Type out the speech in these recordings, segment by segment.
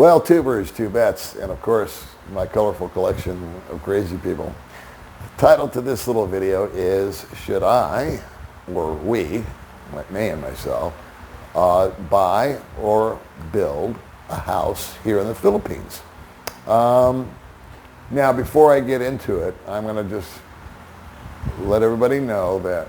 Well, two birds, two bets, and of course, my colorful collection of crazy people. The title to this little video is, should I, or we, Mae and myself, buy or build a house here in the Philippines? Now, before I get into it, I'm going to just let everybody know that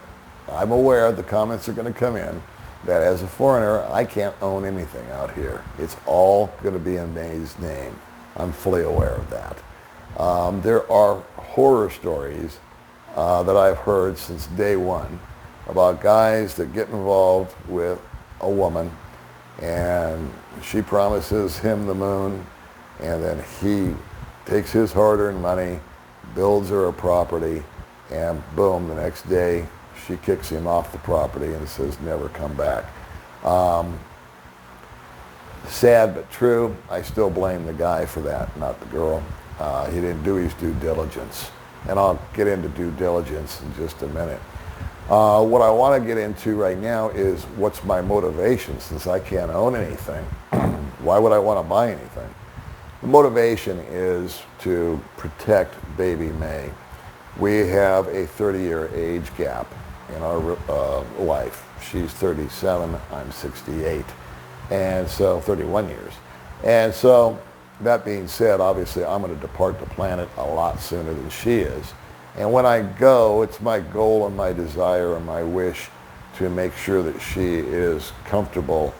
I'm aware the comments are going to come in that as a foreigner, I can't own anything out here. It's all going to be in Mae's name. I'm fully aware of that. There are horror stories that I've heard since day one about guys that get involved with a woman and she promises him the moon, and then he takes his hard-earned money, builds her a property, and boom, the next day she kicks him off the property and says, never come back. Sad but true. I still blame the guy for that, not the girl. He didn't do his due diligence. And I'll get into due diligence in just a minute. What I want to get into right now is what's my motivation, since I can't own anything. Why would I want to buy anything? The motivation is to protect Baby Mae. We have a 30-year age gap in our life. She's 37, I'm 68, and so 31 years. And so that being said, obviously I'm going to depart the planet a lot sooner than she is. And when I go, it's my goal and my desire and my wish to make sure that she is comfortable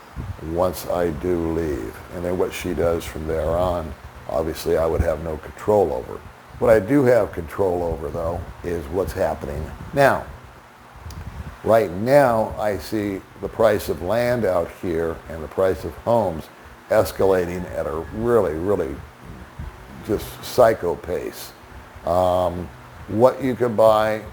once I do leave. And then what she does from there on, obviously I would have no control over. What I do have control over, though, is what's happening now. Right now, I see the price of land out here and the price of homes escalating at a really, really just psycho pace. What you could buy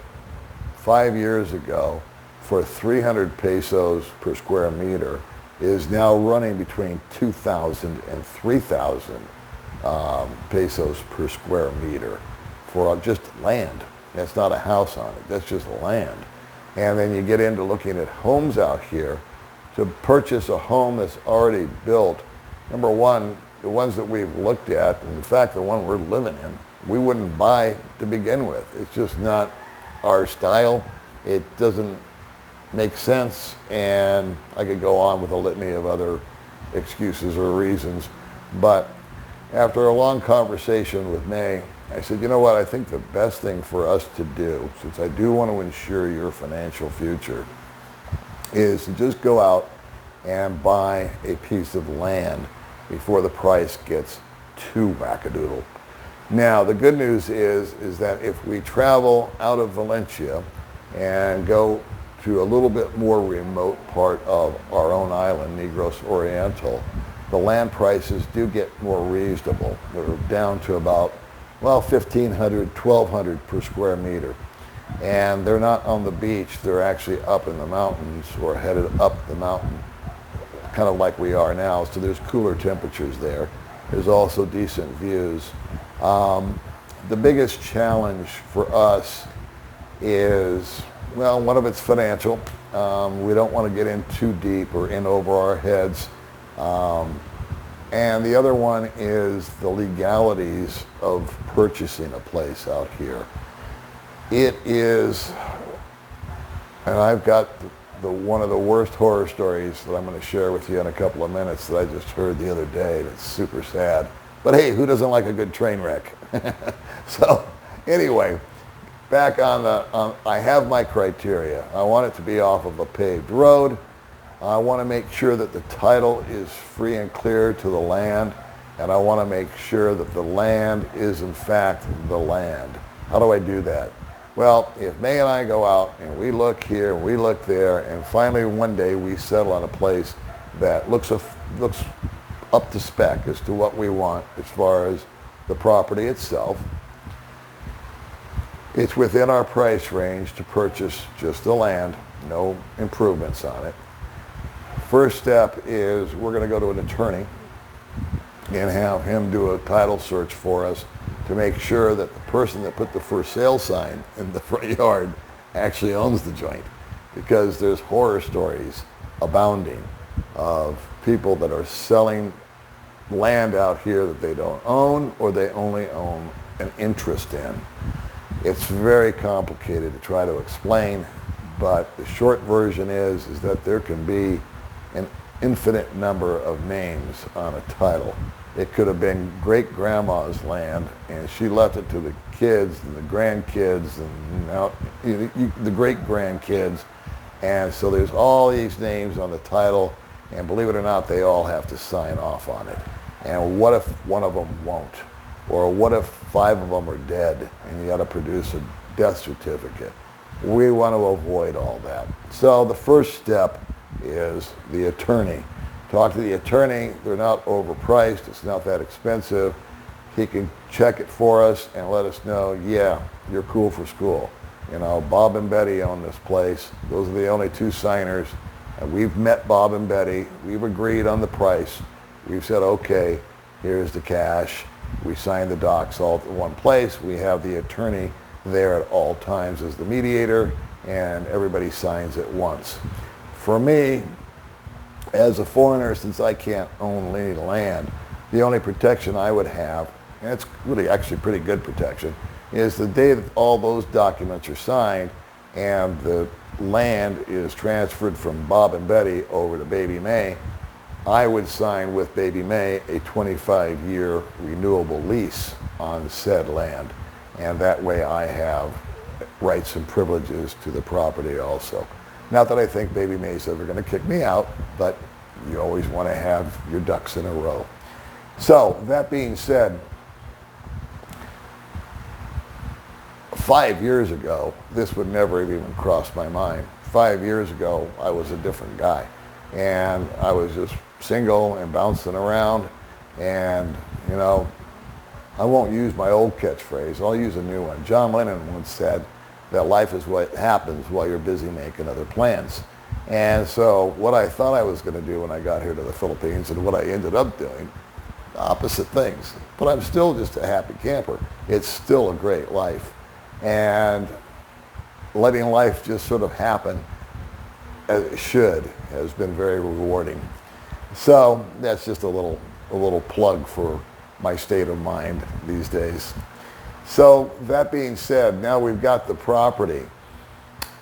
5 years ago for 300 pesos per square meter is now running between 2,000 and 3,000 pesos per square meter for just land. That's not a house on it. That's just land. And then you get into looking at homes out here. To purchase a home that's already built, number one, the ones that we've looked at, and in fact the one we're living in, we wouldn't buy to begin with. It's just not our style. It doesn't make sense, and I could go on with a litany of other excuses or reasons. But after a long conversation with Mae, I said, you know what, I think the best thing for us to do, since I do want to ensure your financial future, is to just go out and buy a piece of land before the price gets too wackadoodle. Now, the good news is that if we travel out of Valencia and go to a little bit more remote part of our own island, Negros Oriental, the land prices do get more reasonable. They're down to about, well, 1,500, 1,200 per square meter. And they're not on the beach, they're actually up in the mountains or headed up the mountain, kind of like we are now. So there's cooler temperatures there. There's also decent views. The biggest challenge for us is, well, one of it's financial. We don't want to get in too deep or in over our heads. And the other one is the legalities of purchasing a place out here. It is, and I've got one of the worst horror stories that I'm going to share with you in a couple of minutes that I just heard the other day. That's super sad. But hey, who doesn't like a good train wreck? So anyway, back on I have my criteria. I want it to be off of a paved road. I want to make sure that the title is free and clear to the land, and I want to make sure that the land is in fact the land. How do I do that? Well, if Mae and I go out and we look here, we look there, and finally one day we settle on a place that looks up to spec as to what we want as far as the property itself, it's within our price range to purchase just the land, no improvements on it. First step is we're going to go to an attorney and have him do a title search for us to make sure that the person that put the for sale sign in the front yard actually owns the joint, because there's horror stories abounding of people that are selling land out here that they don't own or they only own an interest in. It's very complicated to try to explain, but the short version is that there can be an infinite number of names on a title. It could have been great-grandma's land, and she left it to the kids and the grandkids and now the great-grandkids. And so there's all these names on the title, and believe it or not, they all have to sign off on it. And what if one of them won't? Or what if 5 of them are dead and you got to produce a death certificate? We want to avoid all that. So the first step is the attorney. Talk to the attorney. They're not overpriced. It's not that expensive. He can check it for us and let us know, yeah, you're cool for school. You know, Bob and Betty own this place. Those are the only 2 signers. And we've met Bob and Betty. We've agreed on the price. We've said, okay, here's the cash. We sign the docs all at one place. We have the attorney there at all times as the mediator, and everybody signs at once. For me, as a foreigner, since I can't own any land, the only protection I would have, and it's really actually pretty good protection, is the day that all those documents are signed and the land is transferred from Bob and Betty over to Baby Mae, I would sign with Baby Mae a 25-year renewable lease on said land. And that way I have rights and privileges to the property also. Not that I think Baby Mae's ever going to kick me out, but you always want to have your ducks in a row. So, that being said, 5 years ago, this would never have even crossed my mind. 5 years ago, I was a different guy. And I was just single and bouncing around. And, you know, I won't use my old catchphrase. I'll use a new one. John Lennon once said that life is what happens while you're busy making other plans. And so what I thought I was going to do when I got here to the Philippines and what I ended up doing, opposite things. But I'm still just a happy camper. It's still a great life. And letting life just sort of happen as it should has been very rewarding. So that's just a little plug for my state of mind these days. So that being said, now we've got the property.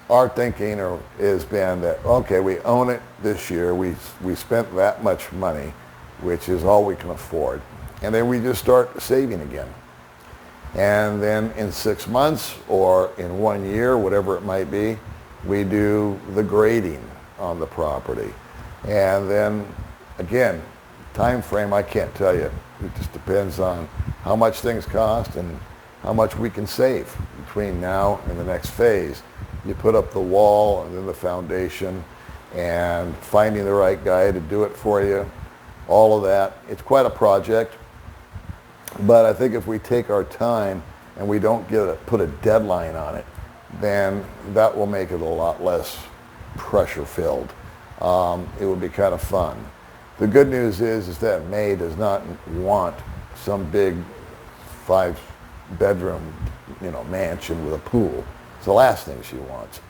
Our thinking has been that, okay, we own it this year. We spent that much money, which is all we can afford. And then we just start saving again. And then in 6 months or in 1 year, whatever it might be, we do the grading on the property. And then again, time frame, I can't tell you. It just depends on how much things cost and how much we can save between now and the next phase. You put up the wall and then the foundation and finding the right guy to do it for you, all of that. It's quite a project, but I think if we take our time and we don't put a deadline on it, then that will make it a lot less pressure filled. It would be kind of fun. The good news is that Mae does not want some big 5-bedroom, mansion with a pool. It's the last thing she wants.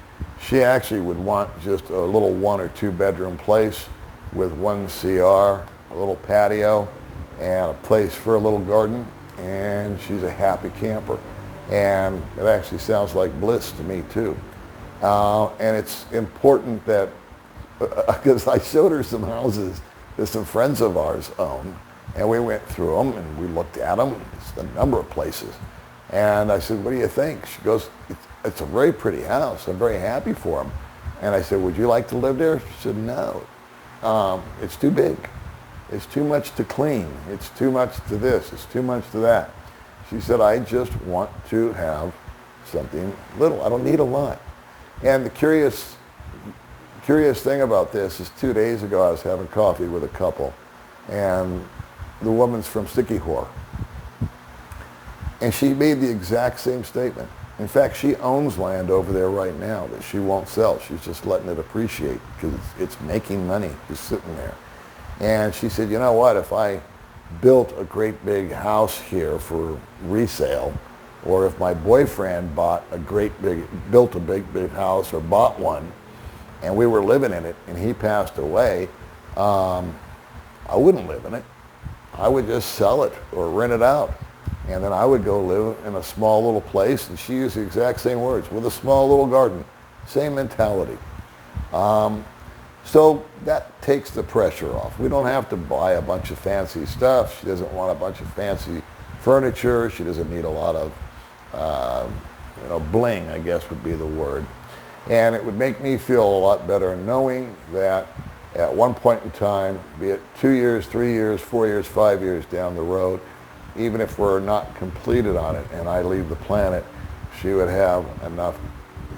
She actually would want just a little 1 or 2 bedroom place with 1 CR, a little patio, and a place for a little garden, and she's a happy camper. And it actually sounds like bliss to me too. And it's important that, because I showed her some houses that some friends of ours own, and we went through them and we looked at them. It's a number of places. And I said, what do you think? She goes, it's a very pretty house. I'm very happy for them. And I said, would you like to live there? She said, no. It's too big. It's too much to clean. It's too much to this. It's too much to that. She said, I just want to have something little. I don't need a lot. And the curious thing about this is 2 days ago I was having coffee with a couple, and the woman's from Siquijor. And she made the exact same statement. In fact, she owns land over there right now that she won't sell. She's just letting it appreciate because it's making money just sitting there. And she said, you know what, if I built a great big house here for resale, or if my boyfriend built a big house or bought one, and we were living in it and he passed away, I wouldn't live in it. I would just sell it or rent it out. And then I would go live in a small little place, and she used the exact same words, with a small little garden. Same mentality. So that takes the pressure off. We don't have to buy a bunch of fancy stuff. She doesn't want a bunch of fancy furniture. She doesn't need a lot of, bling, I guess would be the word. And it would make me feel a lot better knowing that at one point in time, be it 2 years, 3 years, 4 years, 5 years down the road, even if we're not completed on it and I leave the planet, she would have enough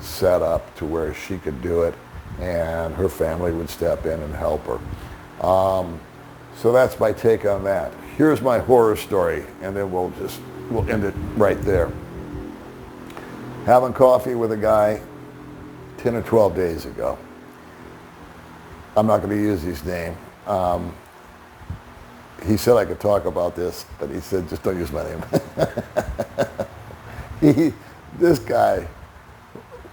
set up to where she could do it and her family would step in and help her. So that's my take on that. Here's my horror story, and then we'll end it right there. Having coffee with a guy 10 or 12 days ago. I'm not going to use his name. He said I could talk about this, but he said, just don't use my name. This guy,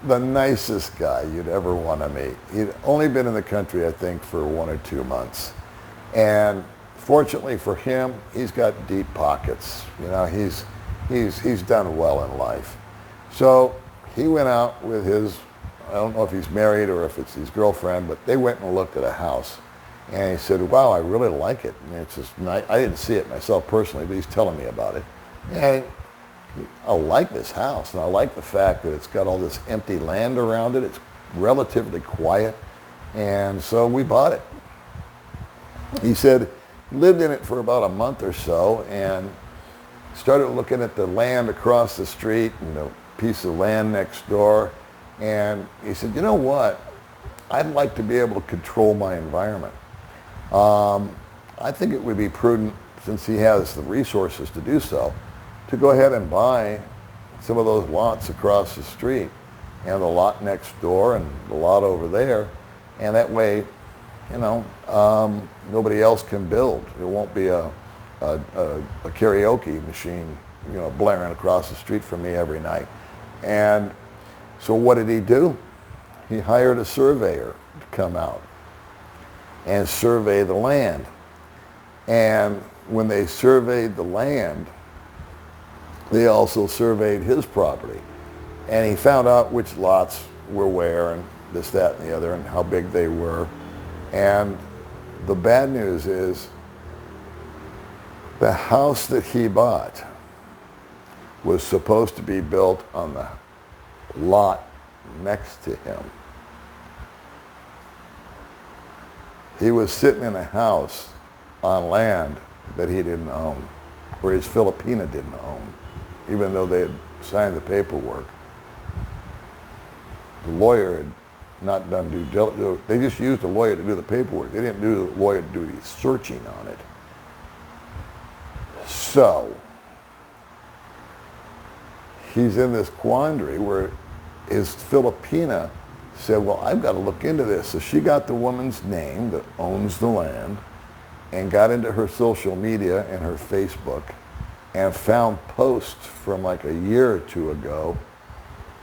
the nicest guy you'd ever want to meet. He'd only been in the country, I think, for 1 or 2 months. And fortunately for him, he's got deep pockets. He's done well in life. So he went out with his, I don't know if he's married or if it's his girlfriend, but they went and looked at a house. And he said, wow, I really like it. And it's just nice. I didn't see it myself personally, but he's telling me about it. And I like this house, and I like the fact that it's got all this empty land around it. It's relatively quiet. And so we bought it. He said he lived in it for about a month or so and started looking at the land across the street and the piece of land next door. And he said, you know what? I'd like to be able to control my environment. I think it would be prudent, since he has the resources to do so, to go ahead and buy some of those lots across the street and the lot next door and the lot over there. And that way, nobody else can build. There won't be a karaoke machine, blaring across the street from me every night. And so what did he do? He hired a surveyor to come out and survey the land. And when they surveyed the land, they also surveyed his property. And he found out which lots were where and this, that, and the other, and how big they were. And the bad news is the house that he bought was supposed to be built on the lot next to him. He was sitting in a house on land that he didn't own, or his Filipina didn't own, even though they had signed the paperwork. The lawyer had not done due diligence. They just used a lawyer to do the paperwork. They didn't do the lawyer to do the searching on it. So he's in this quandary where his Filipina said, well, I've got to look into this. So she got the woman's name that owns the land and got into her social media and her Facebook and found posts from like a year or two ago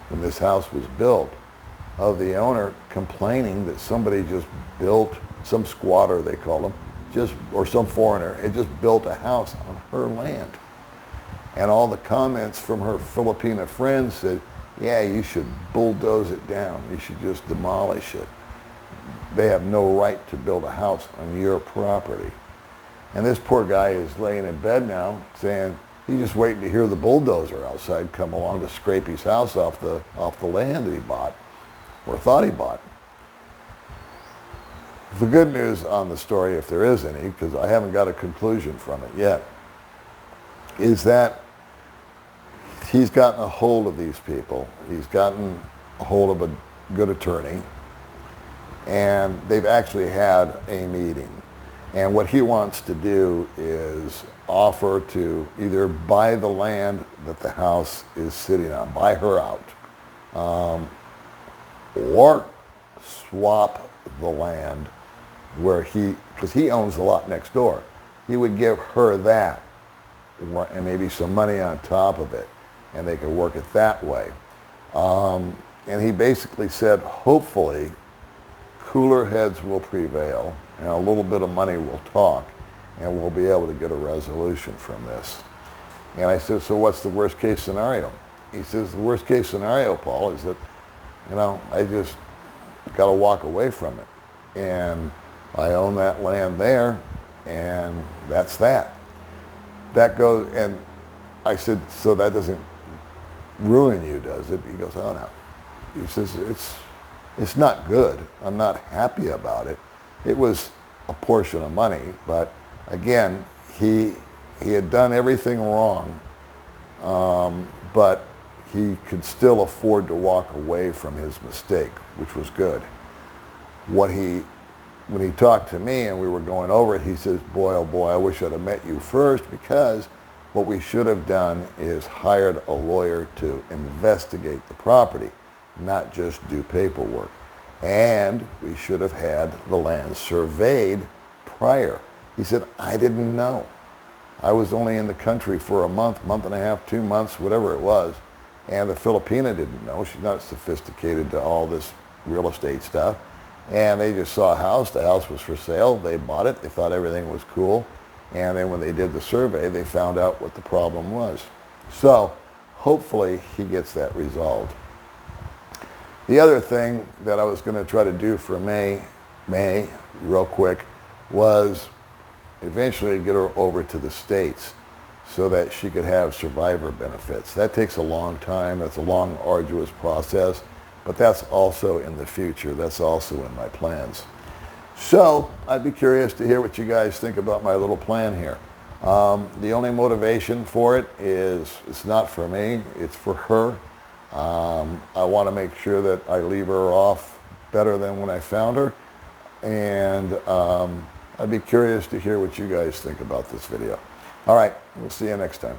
when this house was built of the owner complaining that somebody just built, some squatter they call them, or some foreigner, had just built a house on her land. And all the comments from her Filipina friends said, yeah, you should bulldoze it down. You should just demolish it. They have no right to build a house on your property. And this poor guy is laying in bed now saying he's just waiting to hear the bulldozer outside come along to scrape his house off the land that he bought, or thought he bought. The good news on the story, if there is any, because I haven't got a conclusion from it yet, is that he's gotten a hold of these people. He's gotten a hold of a good attorney, and they've actually had a meeting. And what he wants to do is offer to either buy the land that the house is sitting on, buy her out, or swap the land where because he owns the lot next door. He would give her that and maybe some money on top of it, and they could work it that way. And he basically said, hopefully, cooler heads will prevail, and a little bit of money will talk, and we'll be able to get a resolution from this. And I said, so what's the worst case scenario? He says, the worst case scenario, Paul, is that, I just got to walk away from it. And I own that land there, and that's that. That goes, and I said, so that doesn't ruin you, does it? He goes, oh no. He says, it's not good. I'm not happy about it. It was a portion of money, but again, he had done everything wrong, but he could still afford to walk away from his mistake, which was good. When he talked to me and we were going over it, he says, boy, oh boy, I wish I'd have met you first, because what we should have done is hired a lawyer to investigate the property, not just do paperwork. And we should have had the land surveyed prior. He said, I didn't know. I was only in the country for a month, month and a half, 2 months, whatever it was. And the Filipina didn't know. She's not sophisticated to all this real estate stuff. And they just saw a house. The house was for sale. They bought it. They thought everything was cool. And then when they did the survey, they found out what the problem was. So hopefully he gets that resolved. The other thing that I was going to try to do for Mae, real quick, was eventually get her over to the States so that she could have survivor benefits. That takes a long time. That's a long, arduous process, but that's also in the future. That's also in my plans. So I'd be curious to hear what you guys think about my little plan here. The only motivation for it is it's not for me, it's for her. I want to make sure that I leave her off better than when I found her. And I'd be curious to hear what you guys think about this video. All right, we'll see you next time.